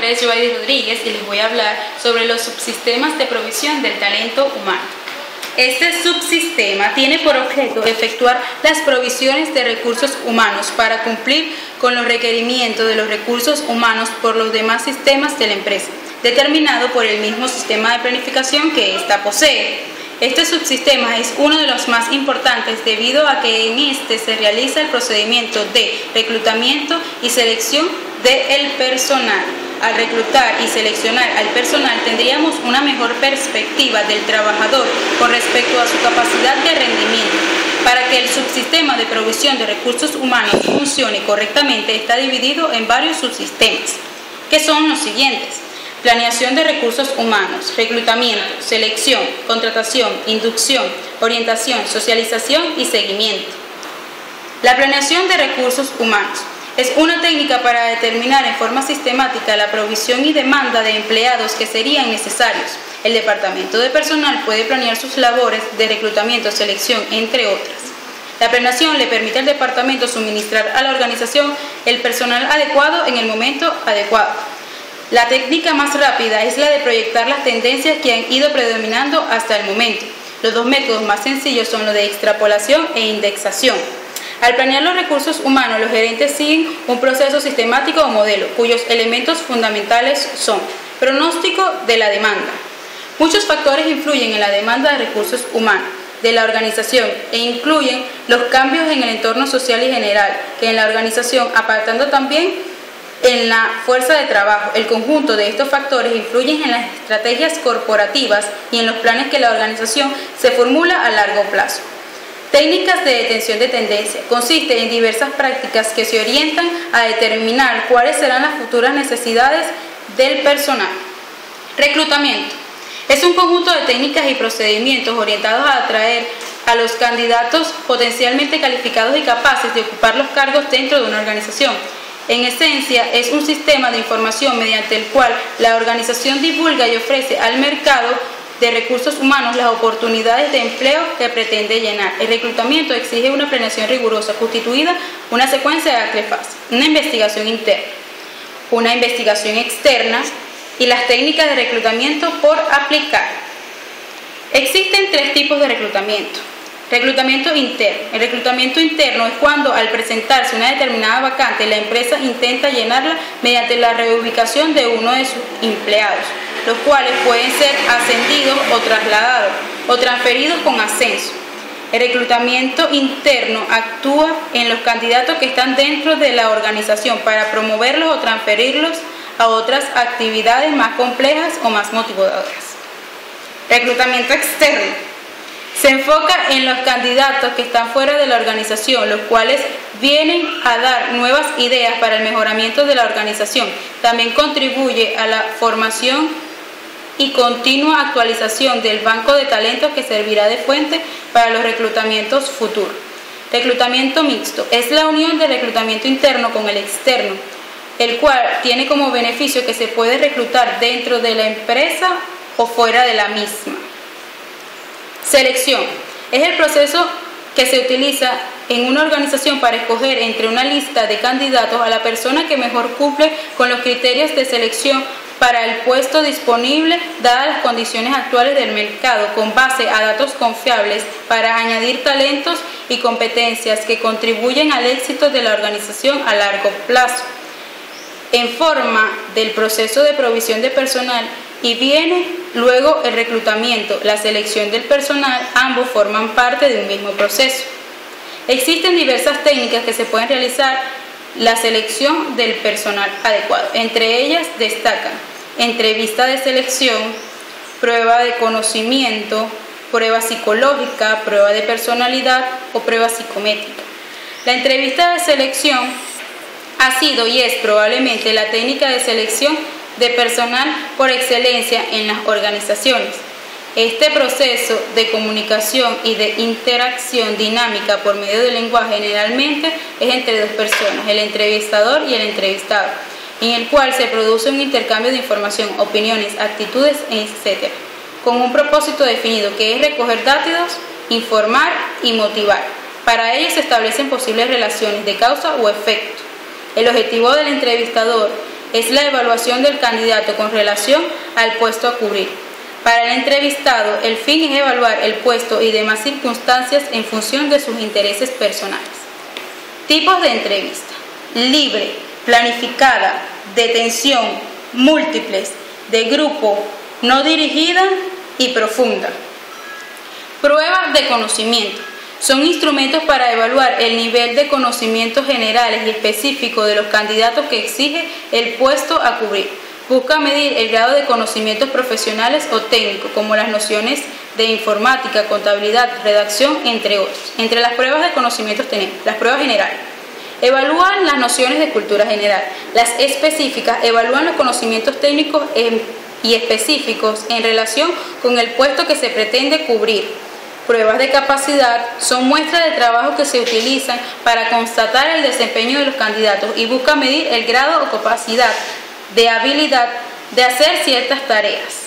nombre es Joady Rodríguez y les voy a hablar sobre los subsistemas de provisión del talento humano. Este subsistema tiene por objeto efectuar las provisiones de recursos humanos para cumplir con los requerimientos de los recursos humanos por los demás sistemas de la empresa, determinado por el mismo sistema de planificación que ésta posee. Este subsistema es uno de los más importantes debido a que en este se realiza el procedimiento de reclutamiento y selección del personal. Al reclutar y seleccionar al personal tendríamos una mejor perspectiva del trabajador con respecto a su capacidad de rendimiento. Para que el subsistema de provisión de recursos humanos funcione correctamente está dividido en varios subsistemas, que son los siguientes: planeación de recursos humanos, reclutamiento, selección, contratación, inducción, orientación, socialización y seguimiento. La planeación de recursos humanos es una técnica para determinar en forma sistemática la provisión y demanda de empleados que serían necesarios. El departamento de personal puede planear sus labores de reclutamiento, selección, entre otras. La planeación le permite al departamento suministrar a la organización el personal adecuado en el momento adecuado. La técnica más rápida es la de proyectar las tendencias que han ido predominando hasta el momento. Los dos métodos más sencillos son los de extrapolación e indexación. Al planear los recursos humanos, los gerentes siguen un proceso sistemático o modelo, cuyos elementos fundamentales son: pronóstico de la demanda. Muchos factores influyen en la demanda de recursos humanos de la organización e incluyen los cambios en el entorno social y general que en la organización, apartando también en la fuerza de trabajo. El conjunto de estos factores influyen en las estrategias corporativas y en los planes que la organización se formula a largo plazo. Técnicas de detención de tendencia. Consiste en diversas prácticas que se orientan a determinar cuáles serán las futuras necesidades del personal. Reclutamiento. Es un conjunto de técnicas y procedimientos orientados a atraer a los candidatos potencialmente calificados y capaces de ocupar los cargos dentro de una organización. En esencia, es un sistema de información mediante el cual la organización divulga y ofrece al mercado de recursos humanos las oportunidades de empleo que pretende llenar. El reclutamiento exige una planeación rigurosa, constituida una secuencia de tres fases: una investigación interna, una investigación externa y las técnicas de reclutamiento por aplicar. Existen tres tipos de reclutamiento. Reclutamiento interno. El reclutamiento interno es cuando, al presentarse una determinada vacante, la empresa intenta llenarla mediante la reubicación de uno de sus empleados, los cuales pueden ser ascendidos o trasladados o transferidos con ascenso. El reclutamiento interno actúa en los candidatos que están dentro de la organización para promoverlos o transferirlos a otras actividades más complejas o más motivadoras. Reclutamiento externo. Se enfoca en los candidatos que están fuera de la organización, los cuales vienen a dar nuevas ideas para el mejoramiento de la organización. También contribuye a la formación y continua actualización del banco de talentos que servirá de fuente para los reclutamientos futuros. Reclutamiento mixto. Es la unión del reclutamiento interno con el externo, el cual tiene como beneficio que se puede reclutar dentro de la empresa o fuera de la misma. Selección. Es el proceso que se utiliza en una organización para escoger entre una lista de candidatos a la persona que mejor cumple con los criterios de selección para el puesto disponible, dadas las condiciones actuales del mercado, con base a datos confiables para añadir talentos y competencias que contribuyen al éxito de la organización a largo plazo. En forma del proceso de provisión de personal y viene luego el reclutamiento, la selección del personal. Ambos forman parte de un mismo proceso. Existen diversas técnicas que se pueden realizar la selección del personal adecuado. Entre ellas destacan entrevista de selección, prueba de conocimiento, prueba psicológica, prueba de personalidad o prueba psicométrica. La entrevista de selección ha sido y es probablemente la técnica de selección de personal por excelencia en las organizaciones. Este proceso de comunicación y de interacción dinámica por medio del lenguaje generalmente es entre dos personas, el entrevistador y el entrevistado, en el cual se produce un intercambio de información, opiniones, actitudes, etc., con un propósito definido que es recoger datos, informar y motivar. Para ello se establecen posibles relaciones de causa o efecto. El objetivo del entrevistador es la evaluación del candidato con relación al puesto a cubrir. Para el entrevistado, el fin es evaluar el puesto y demás circunstancias en función de sus intereses personales. Tipos de entrevista: libre, planificada, de tensión, múltiples, de grupo, no dirigida y profunda. Pruebas de conocimiento. Son instrumentos para evaluar el nivel de conocimientos generales y específicos de los candidatos que exige el puesto a cubrir. Busca medir el grado de conocimientos profesionales o técnicos, como las nociones de informática, contabilidad, redacción, entre otros. Entre las pruebas de conocimientos tenemos las pruebas generales. Evalúan las nociones de cultura general. Las específicas evalúan los conocimientos técnicos y específicos en relación con el puesto que se pretende cubrir. Pruebas de capacidad son muestras de trabajo que se utilizan para constatar el desempeño de los candidatos y buscan medir el grado o capacidad de habilidad de hacer ciertas tareas.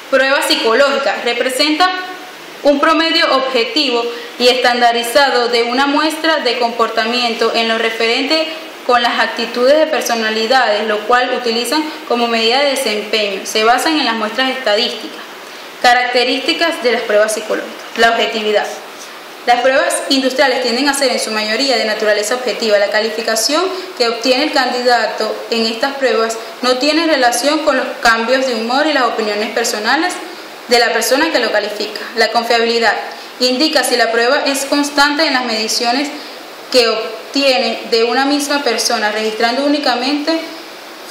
Pruebas psicológicas representan un promedio objetivo y estandarizado de una muestra de comportamiento en lo referente con las actitudes de personalidades, lo cual utilizan como medida de desempeño. Se basan en las muestras estadísticas. Características de las pruebas psicológicas. La objetividad. Las pruebas industriales tienden a ser en su mayoría de naturaleza objetiva. La calificación que obtiene el candidato en estas pruebas no tiene relación con los cambios de humor y las opiniones personales de la persona que lo califica. La confiabilidad indica si la prueba es constante en las mediciones que obtiene de una misma persona, registrando únicamente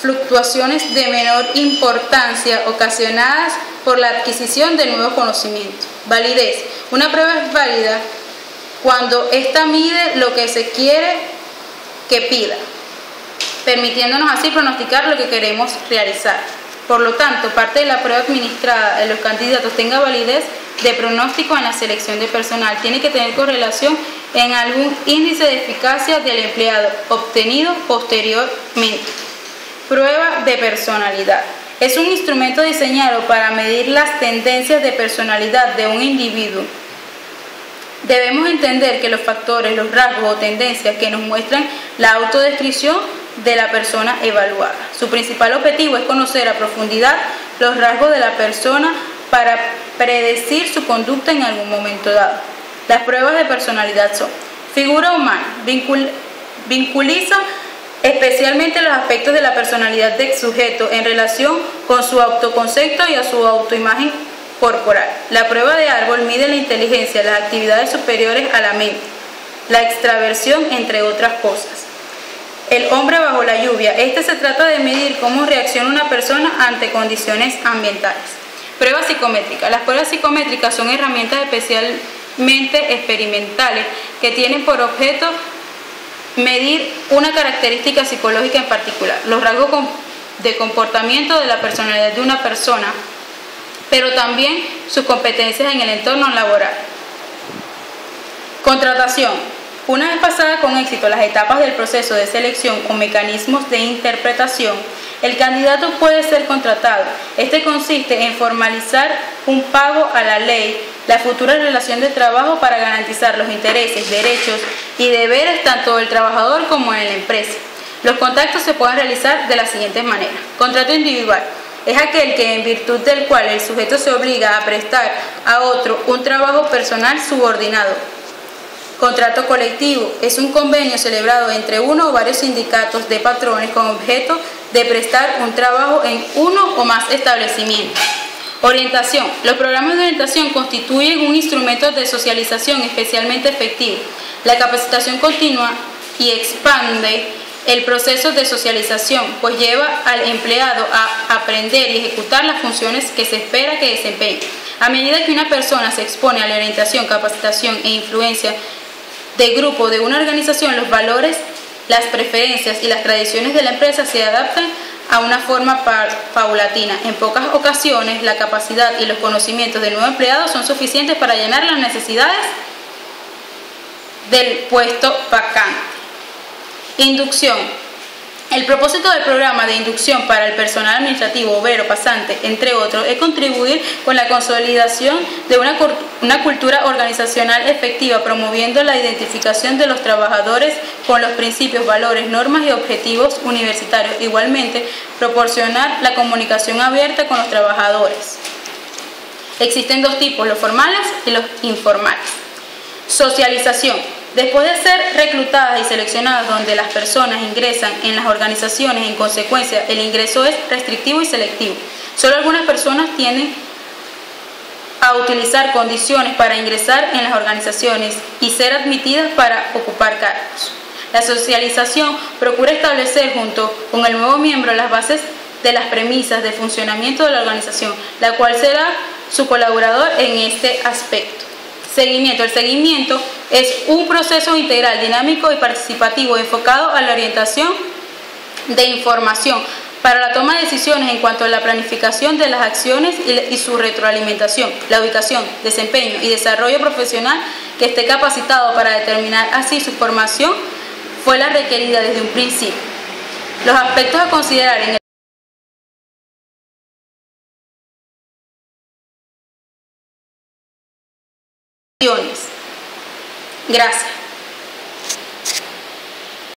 fluctuaciones de menor importancia ocasionadas por la adquisición de nuevos conocimientos. Validez. Una prueba es válida cuando ésta mide lo que se quiere que pida, permitiéndonos así pronosticar lo que queremos realizar. Por lo tanto, parte de la prueba administrada de los candidatos tenga validez de pronóstico en la selección de personal. Tiene que tener correlación en algún índice de eficacia del empleado obtenido posteriormente. Prueba de personalidad. Es un instrumento diseñado para medir las tendencias de personalidad de un individuo. Debemos entender que los factores, los rasgos o tendencias que nos muestran la autodescripción de la persona evaluada. Su principal objetivo es conocer a profundidad los rasgos de la persona para predecir su conducta en algún momento dado. Las pruebas de personalidad son: figura humana, vinculiza especialmente los aspectos de la personalidad del sujeto en relación con su autoconcepto y a su autoimagen corporal. La prueba de árbol mide la inteligencia, las actividades superiores a la mente, la extraversión, entre otras cosas. El hombre bajo la lluvia. Se trata de medir cómo reacciona una persona ante condiciones ambientales. Pruebas psicométricas. Las pruebas psicométricas son herramientas especialmente experimentales que tienen por objeto medir una característica psicológica en particular, los rasgos de comportamiento de la personalidad de una persona, pero también sus competencias en el entorno laboral. Contratación. Una vez pasada con éxito las etapas del proceso de selección o mecanismos de interpretación, el candidato puede ser contratado. Este consiste en formalizar un pago a la ley, la futura relación de trabajo para garantizar los intereses, derechos y deberes tanto del trabajador como en la empresa. Los contactos se pueden realizar de las siguientes maneras. Contrato individual. Es aquel que en virtud del cual el sujeto se obliga a prestar a otro un trabajo personal subordinado. Contrato colectivo. Es un convenio celebrado entre uno o varios sindicatos de patrones con objeto de prestar un trabajo en uno o más establecimientos. Orientación. Los programas de orientación constituyen un instrumento de socialización especialmente efectivo. La capacitación continua y expande el proceso de socialización, pues lleva al empleado a aprender y ejecutar las funciones que se espera que desempeñe. A medida que una persona se expone a la orientación, capacitación e influencia de grupo de una organización, los valores, las preferencias y las tradiciones de la empresa se adaptan a una forma paulatina. En pocas ocasiones, la capacidad y los conocimientos del nuevo empleado son suficientes para llenar las necesidades del puesto vacante. Inducción. El propósito del programa de inducción para el personal administrativo, obrero, pasante, entre otros, es contribuir con la consolidación de una cultura organizacional efectiva, promoviendo la identificación de los trabajadores con los principios, valores, normas y objetivos universitarios. Igualmente, proporcionar la comunicación abierta con los trabajadores. Existen dos tipos, los formales y los informales. Socialización. Después de ser reclutadas y seleccionadas donde las personas ingresan en las organizaciones, en consecuencia, el ingreso es restrictivo y selectivo. Solo algunas personas tienden a utilizar condiciones para ingresar en las organizaciones y ser admitidas para ocupar cargos. La socialización procura establecer junto con el nuevo miembro las bases de las premisas de funcionamiento de la organización, la cual será su colaborador en este aspecto. Seguimiento. El seguimiento es un proceso integral, dinámico y participativo enfocado a la orientación de información para la toma de decisiones en cuanto a la planificación de las acciones y su retroalimentación, la ubicación, desempeño y desarrollo profesional que esté capacitado para determinar así su formación fue la requerida desde un principio. Los aspectos a considerar en el Gracias.